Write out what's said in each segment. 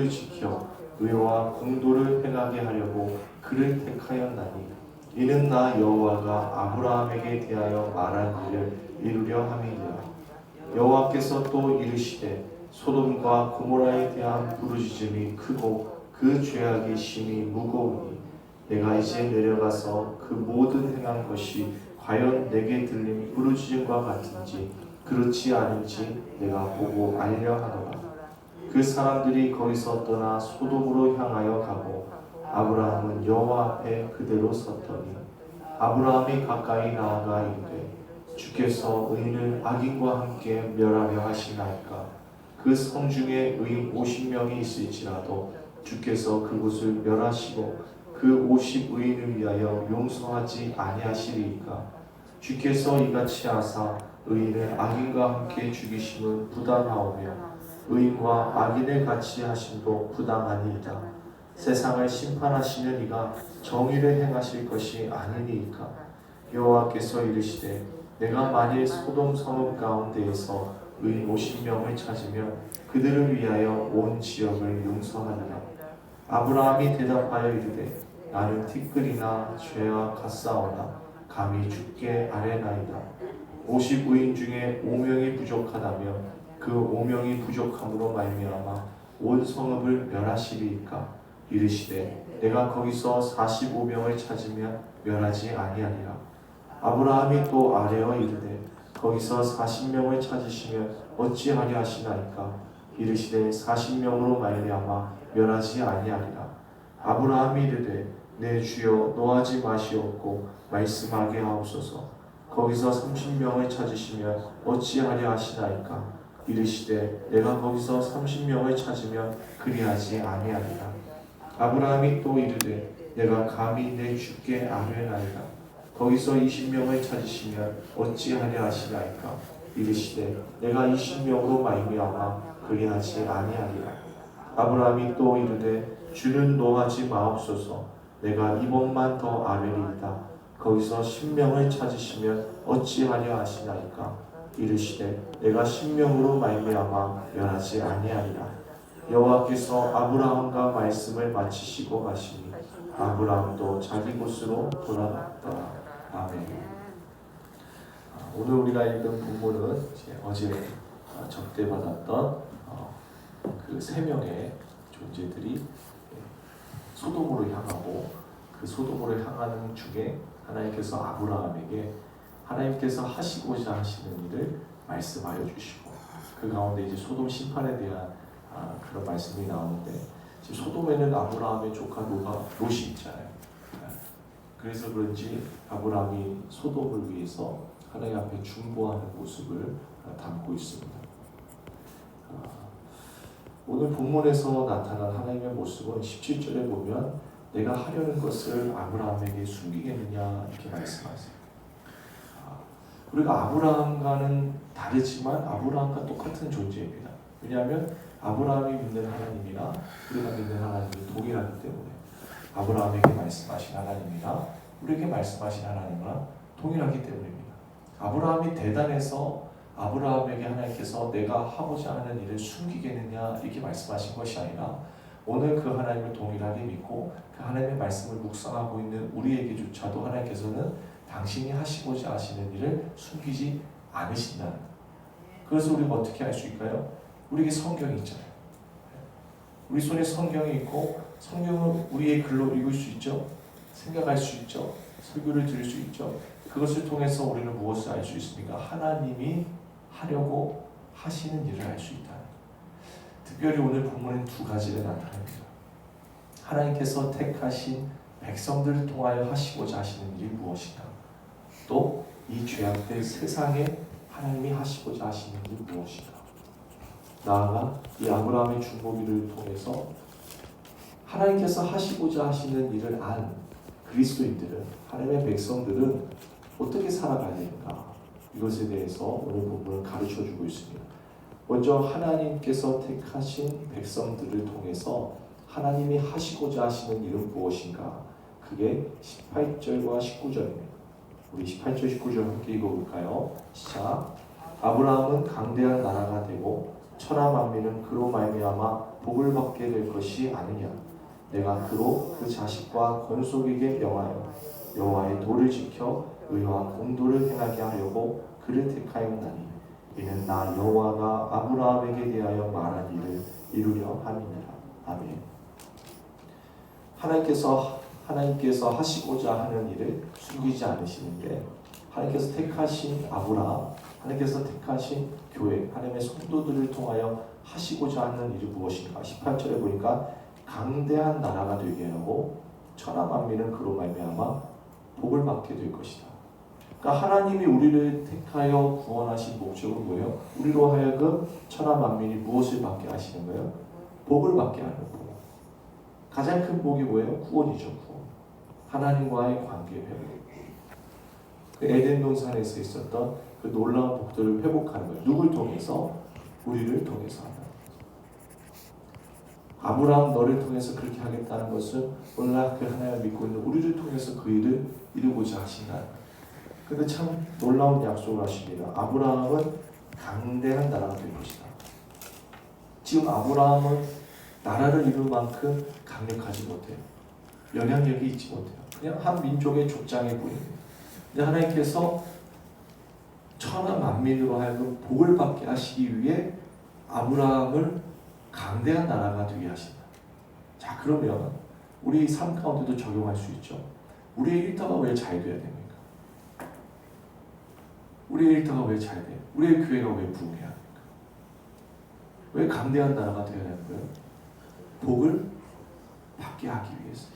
규례를 지켜 의와 공도를 행하게 하려고 그를 택하였나니 이는 나 여호와가 아브라함에게 대하여 말한 일을 이루려 함이니라. 여호와께서 또 이르시되 소돔과 고모라에 대한 부르짖음이 크고 그 죄악이 심히 무거우니 내가 이제 내려가서 그 모든 행한 것이 과연 내게 들린 부르짖음과 같은지 그렇지 않은지 내가 보고 알려 하노라. 그 사람들이 거기서 떠나 소돔으로 향하여 가고 아브라함은 여호와 앞에 그대로 섰더니 아브라함이 가까이 나아가 이르되 주께서 의인을 악인과 함께 멸하려 하시나이까. 그 성 중에 의인 50명이 있을지라도 주께서 그곳을 멸하시고 그 50의인을 위하여 용서하지 아니하시리이까. 주께서 이같이 하사 의인을 악인과 함께 죽이심은 부당하오며 의인과 악인을 같이 하심도 부당하니이다. 세상을 심판하시는 이가 정의를 행하실 것이 아니니이까. 여호와께서 이르시되 내가 만일 소돔 성읍 가운데에서 의인 50명을 찾으면 그들을 위하여 온 지역을 용서하리라. 아브라함이 대답하여 이르되 나는 티끌이나 죄와 같사오나 감히 주께 아뢰나이다. 50의인 중에 5명이 부족하다며 그 5명이 부족함으로 말미암아 온 성읍을 멸하시리이까. 이르시되 내가 거기서 45명을 찾으면 멸하지 아니하리라. 아브라함이 또 아뢰어 이르되 거기서 40명을 찾으시면 어찌하려 하시나이까. 이르시되 40명으로 말미암아 멸하지 아니하리라. 아브라함이 이르되 내 주여 노하지 마시옵고 말씀하게 하옵소서. 거기서 30명을 찾으시면 어찌하려 하시나이까. 이르시되 내가 거기서 30명을 찾으면 그리하지 아니하리라. 아브라함이 또 이르되 내가 감히 내 주께 아뢰나이다. 거기서 20명을 찾으시면 어찌하려 하시나이까. 이르시되 내가 20명으로 말미암아 그리하지 아니하리라. 아브라함이 또 이르되 주는 노하지 마옵소서. 내가 이번만 더 아뢰리이다. 거기서 10명을 찾으시면 어찌하려 하시나이까. 이르시되 내가 10명으로 말미암아 멸하지 아니하리라. 여호와께서 아브라함과 말씀을 마치시고 가시니 아브라함도 자기 곳으로 돌아갔더라. 아멘. 오늘 우리가 읽은 본문은 어제 접대받았던 그 세 명의 존재들이 소돔으로 향하고 그 소돔으로 향하는 중에 하나님께서 아브라함에게 하나님께서 하시고자 하시는 일을 말씀하여 주시고 그 가운데 이제 소돔 심판에 대한 그런 말씀이 나오는데 지금 소돔에는 아브라함의 조카 롯이 있잖아요. 그래서 그런지 아브라함이 소돔을 위해서 하나님 앞에 중보하는 모습을 담고 있습니다. 오늘 본문에서 나타난 하나님의 모습은 17절에 보면 내가 하려는 것을 아브라함에게 숨기겠느냐 이렇게 말씀하세요. 우리가 아브라함과는 다르지만 아브라함과 똑같은 존재입니다. 왜냐하면 아브라함이 믿는 하나님이나 우리가 믿는 하나님이 동일하기 때문에 아브라함에게 말씀하신 하나님이나 우리에게 말씀하신 하나님과 동일하기 때문입니다. 아브라함이 대단해서 아브라함에게 하나님께서 내가 하고자 하는 일을 숨기겠느냐 이렇게 말씀하신 것이 아니라 오늘 그 하나님을 동일하게 믿고 그 하나님의 말씀을 묵상하고 있는 우리에게조차도 하나님께서는 당신이 하시고자 하시는 일을 숨기지 않으신다는 것. 그래서 우리가 어떻게 할 수 있을까요? 우리에게 성경이 있잖아요. 우리 손에 성경이 있고 성경을 우리의 글로 읽을 수 있죠. 생각할 수 있죠. 설교를 들을 수 있죠. 그것을 통해서 우리는 무엇을 알 수 있습니까? 하나님이 하려고 하시는 일을 알 수 있다. 특별히 오늘 본문은 두 가지를 나타냅니다. 하나님께서 택하신 백성들을 통하여 하시고자 하시는 일이 무엇인가? 또 이 죄악된 세상에 하나님이 하시고자 하시는 일이 무엇인가? 나아가 이 아브라함의 중보기를 통해서 하나님께서 하시고자 하시는 일을 안 그리스도인들은, 하나님의 백성들은 어떻게 살아가야 되는가? 이것에 대해서 오늘 본문은 가르쳐주고 있습니다. 먼저 하나님께서 택하신 백성들을 통해서 하나님이 하시고자 하시는 일은 무엇인가? 그게 18절과 19절입니다. 우리 18절, 19절 함께 읽어볼까요? 시작. 아브라함은 강대한 나라가 되고 천하 만민은 그로 말미암아 복을 받게 될 것이 아니냐. 내가 그로 그 자식과 건속에게 명하여 여호와의 도를 지켜 의와 공도를 행하게 하려고 그를 택하였나니 이는 나 여호와가 아브라함에게 대하여 말한 일을 이루려 함이니라. 아멘. 하나님께서 하시고자 하는 일을 숨기지 않으시는데, 하나님께서 택하신 아브라함, 하나님께서 택하신 교회, 하나님의 성도들을 통하여 하시고자 하는 일이 무엇인가? 18절에 보니까 강대한 나라가 되게 하고 천하 만민은 그로 말미암아 복을 받게 될 것이다. 그러니까 하나님이 우리를 택하여 구원하신 목적은 뭐예요? 우리로 하여금 천하 만민이 무엇을 받게 하시는 거예요? 복을 받게 하는 복. 가장 큰 복이 뭐예요? 구원이죠. 구원. 하나님과의 관계 회복. 그 에덴 동산에서 있었던 그 놀라운 복들을 회복하는 거예요. 누굴 통해서? 우리를 통해서 하는. 아브라함 너를 통해서 그렇게 하겠다는 것은 오늘날 그 하나님을 믿고 있는 우리를 통해서 그 일을 이루고자 하신다. 근데 참 놀라운 약속을 하십니다. 아브라함은 강대한 나라가 될 것이다. 지금 아브라함은 나라를 이룰 만큼 강력하지 못해요. 영향력이 있지 못해요. 그냥 한 민족의 족장에 보입니다. 근데 하나님께서 천하 만민으로 하여금 복을 받게 하시기 위해 아브라함을 강대한 나라가 되게 하신다. 자, 그러면 우리 삶 가운데도 적용할 수 있죠. 우리의 일터가 왜 잘 돼야 됩니까? 우리의 일터가 왜 잘 돼요? 우리의 교회가 왜 부흥해야 합니까? 왜 강대한 나라가 되어야 하는 거예요? 복을 받게 하기 위해서.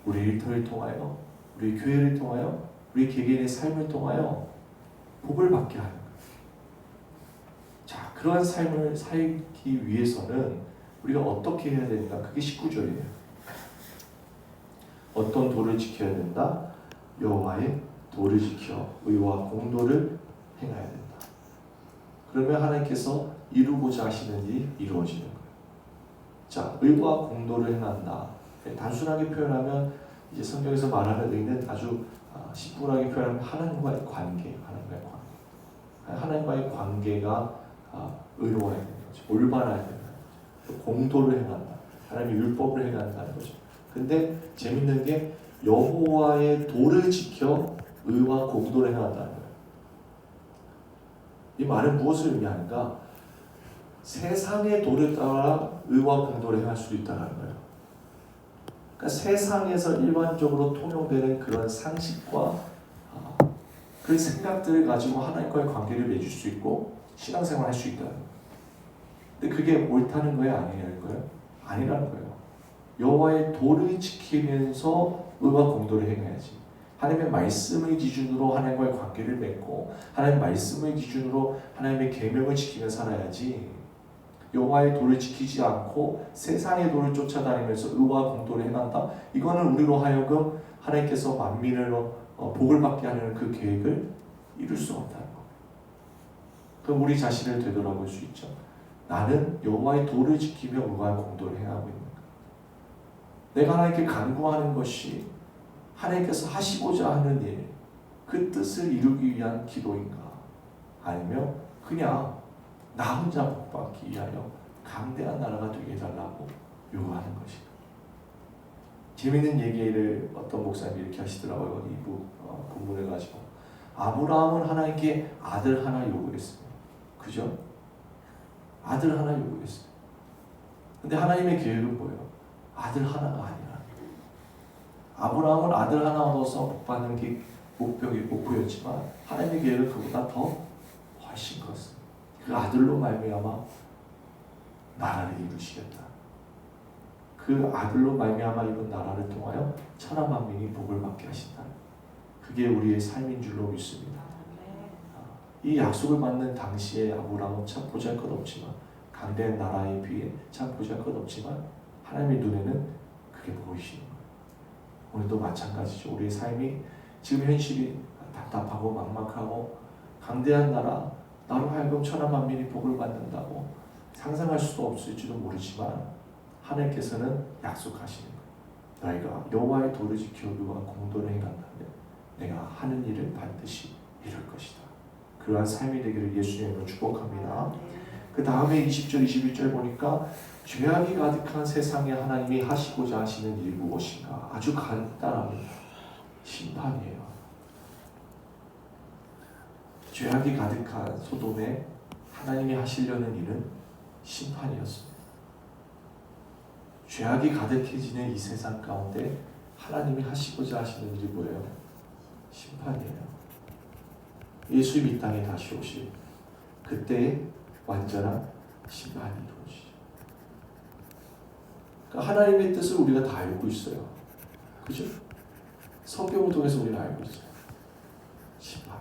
우리 일터를 통하여, 우리 교회를 통하여, 우리 개개인의 삶을 통하여 복을 받게 하는 거예요. 자, 그러한 삶을 살기 위해서는 우리가 어떻게 해야 되는가? 그게 19절이에요. 어떤 도를 지켜야 된다? 여호와의 도를 지켜 의와 공도를 행해야 된다. 그러면 하나님께서 이루고자 하시는 일이 이루어지는 거예요. 자, 의와 공도를 행한다. 단순하게 표현하면 이제 성경에서 말하는 의는 아주 심플하게 표현하면 하나님과의 관계, 하나님과의 관계가 의로워야 되는 거죠. 올바라야 되는 거죠. 공도를 행한다. 하나님의 율법을 행한다는 거죠. 근데 재밌는 게 여호와의 도를 지켜 의와 공도를 행한다는 거예요. 이 말은 무엇을 의미하는가? 세상의 도를 따라 의와 공도를 행할 수도 있다는 거예요. 그러니까 세상에서 일반적으로 통용되는 그런 상식과 그 생각들을 가지고 하나님과의 관계를 맺을 수 있고 신앙생활을 할 수 있다는 거예요. 근데 그게 옳다는 거예요? 아니라는 거예요? 아니라는 거예요. 여호와의 도를 지키면서 의와 공도를 행해야지. 하나님의 말씀을 기준으로 하나님과의 관계를 맺고 하나님의 말씀을 기준으로 하나님의 계명을 지키며 살아야지. 여호와의 도를 지키지 않고 세상의 도를 쫓아다니면서 의와 공도를 행한다? 이거는 우리로 하여금 하나님께서 만민을 복을 받게 하는 그 계획을 이룰 수 없다는 거예요. 그럼 우리 자신을 되돌아볼 수 있죠. 나는 여호와의 도를 지키며 의와 공도를 행하고 있는가? 내가 하나님께 간구하는 것이 하나님께서 하시고자 하는 일, 그 뜻을 이루기 위한 기도인가? 아니면 그냥 나 혼자 복받기 위하여 강대한 나라가 되게 해달라고 요구하는 것인가? 재밌는 얘기를 어떤 목사님이 이렇게 하시더라고요. 이부 본문을 가지고 아브라함은 하나님께 아들 하나 요구했어요. 그죠? 아들 하나 요구했어요. 근데 하나님의 계획은 뭐예요? 아들 하나가 아니라 아브라함은 아들 하나 얻어서 복받는 게 목표였지만 하나님의 계획은 그보다 더 훨씬 컸어요. 그 아들로 말미암아 나라를 이루시겠다. 그 아들로 말미암아 이룬 나라를 통하여 천하 만민이 복을 받게 하신다. 그게 우리의 삶인 줄로 믿습니다. 이 약속을 받는 당시에 아브라함은 참 보잘것없지만 강대한 나라에 비해 참 보잘것없지만 하나님의 눈에는 그게 보이시는 거예요. 오늘도 마찬가지죠. 우리의 삶이 지금 현실이 답답하고 막막하고 강대한 나라, 나로 하여금 천하 만민이 복을 받는다고 상상할 수도 없을지도 모르지만 하나님께서는 약속하시는 거예요. 너희가 여호와의 도를 지켜 의와 공도를 행한다면 내가 하는 일을 반드시 이룰 것이다. 그러한 삶이 되기를 예수님으로 축복합니다. 그 다음에 20절 21절 보니까 죄악이 가득한 세상에 하나님이 하시고자 하시는 일 무엇인가? 아주 간단합니다. 심판이에요. 죄악이 가득한 소돔에 하나님이 하시려는 일은 심판이었습니다. 죄악이 가득해지는 이 세상 가운데 하나님이 하시고자 하시는 일이 뭐예요? 심판이에요. 예수님이 이 땅에 다시 오실 그때의 완전한 심판이 이루어지죠. 그러니까 하나님의 뜻을 우리가 다 알고 있어요. 그죠? 성경을 통해서 우리는 알고 있어요. 심판.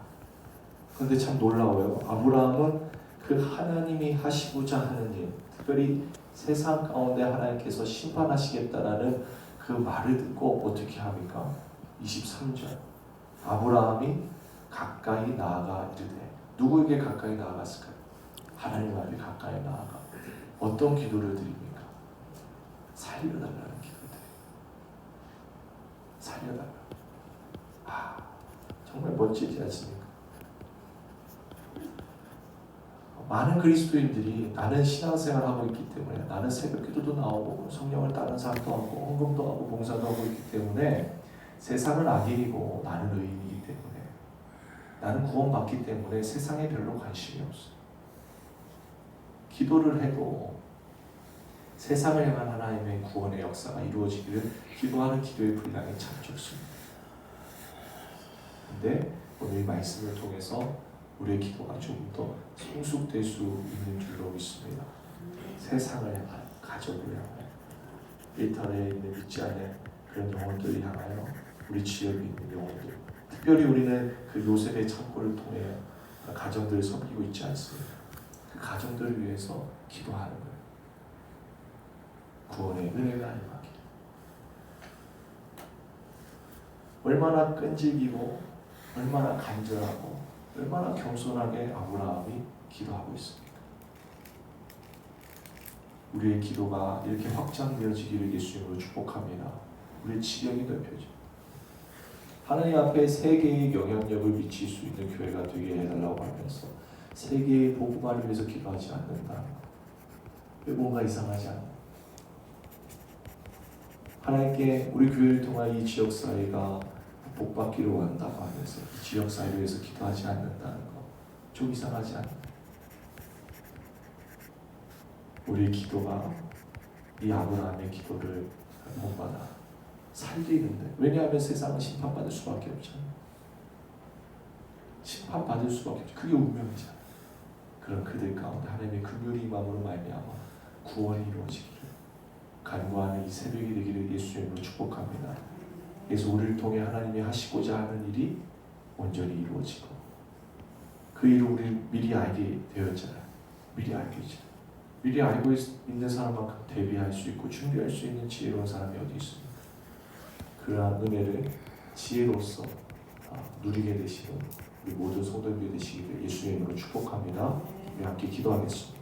그런데 참 놀라워요. 아브라함은 그 하나님이 하시고자 하는 일, 특별히 세상 가운데 하나님께서 심판하시겠다라는 그 말을 듣고 어떻게 합니까? 23절. 아브라함이 가까이 나아가 이르되, 누구에게 가까이 나아갔을까요? 하나님 앞에 가까이 나아가 어떤 기도를 드립니까? 살려달라는 기도를 드려요. 살려달라. 정말 멋지지 않습니까? 많은 그리스도인들이 나는 신앙생활을 하고 있기 때문에, 나는 새벽기도도 나오고 성령을 따르는 삶도 하고 헌금도 하고 봉사도 하고 있기 때문에 세상은 악인이고 나는 의인이기 때문에, 나는 구원받기 때문에 세상에 별로 관심이 없어. 기도를 해도 세상을 향한 하나님의 구원의 역사가 이루어지기를 기도하는 기도의 분량이 참 적습니다. 근데 오늘 이 말씀을 통해서 우리의 기도가 좀 더 성숙될 수 있는 줄로 믿습니다. 세상을 향한, 가족을 향하여, 일터에 있는 믿지 않는 그런 영혼들을 향하여, 우리 지역에 있는 영혼들, 특별히 우리는 그 요셉의 창고를 통해 가정들을 섬기고 있지 않습니까? 그 가정들을 위해서 기도하는 거예요. 구원의 은혜가 임하기를. 얼마나 끈질기고 얼마나 간절하고 얼마나 겸손하게 아브라함이 기도하고 있습니까? 우리의 기도가 이렇게 확장되어지기를 예수님으로 축복합니다. 우리의 지경이 넓혀져. 하나님 앞에 세계의 영향력을 미칠 수 있는 교회가 되게 해달라고 하면서 세계의 복음화를 위해서 기도하지 않는다. 왜 뭔가 이상하지 않나? 하나님께 우리 교회를 통한 이 지역사회가 복받기를 원한다고 하면서 이 지역사회를 위해서 기도하지 않는다는 거 좀 이상하지 않나? 우리의 기도가 이 아브라함의 기도를 본받아 살리는데, 왜냐하면 세상은 심판받을 수밖에 없잖아요. 심판받을 수밖에 없죠. 그게 운명이잖아요. 그런 그들 가운데 하나님의 긍휼이 임함으로 말미암아 구원이 이루어지기를 간구하는 이 새벽이 되기를 예수님으로 축복합니다. 그래서 우리를 통해 하나님이 하시고자 하는 일이 온전히 이루어지고, 그 일을 우리 미리 알게 되었잖아요. 미리 알게 있잖아요. 미리 알고 있는 사람만큼 대비할 수 있고 준비할 수 있는 지혜로운 사람이 어디 있습니까? 그러한 은혜를 지혜로서 누리게 되시는 우리 모든 성도님들 되시기를 예수님으로 축복합니다. 우리 함께 기도하겠습니다.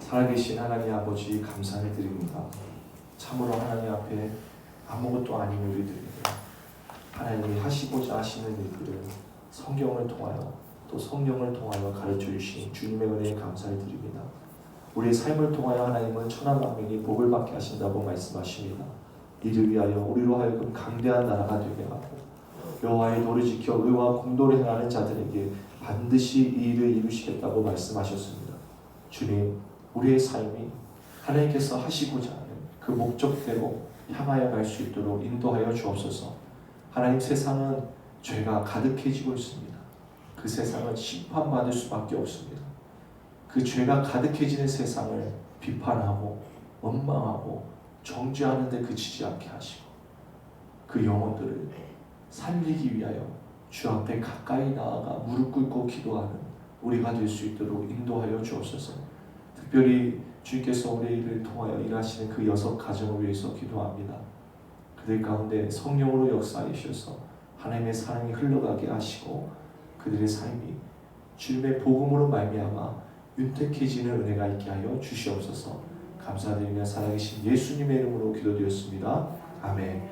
살아계신 하나님 아버지, 감사를 드립니다. 참으로 하나님 앞에 아무것도 아닌 우리들입니다. 하나님이 하시고자 하시는 일들을 성경을 통하여 또 성령을 통하여 가르쳐 주신 주님의 은혜에 감사를 드립니다. 우리의 삶을 통하여 하나님은 천하 만민이 복을 받게 하신다고 말씀하십니다. 이를 위하여 우리로 하여금 강대한 나라가 되게 하고 여호와의 도를 지켜 의와 공도를 행하는 자들에게 반드시 이 일을 이루시겠다고 말씀하셨습니다. 주님, 우리의 삶이 하나님께서 하시고자 하는 그 목적대로 향하여 갈 수 있도록 인도하여 주옵소서. 하나님, 세상은 죄가 가득해지고 있습니다. 그 세상은 심판받을 수밖에 없습니다. 그 죄가 가득해지는 세상을 비판하고 원망하고 정죄하는 데 그치지 않게 하시고, 그 영혼들을 살리기 위하여 주 앞에 가까이 나아가 무릎 꿇고 기도하는 우리가 될 수 있도록 인도하여 주옵소서. 특별히 주님께서 우리를 통하여 일하시는 그 6 가정을 위해서 기도합니다. 그들 가운데 성령으로 역사하셔서 하나님의 사랑이 흘러가게 하시고 그들의 삶이 주님의 복음으로 말미암아 윤택해지는 은혜가 있게 하여 주시옵소서. 감사드리며 살아계신 예수님의 이름으로 기도드렸습니다. 아멘.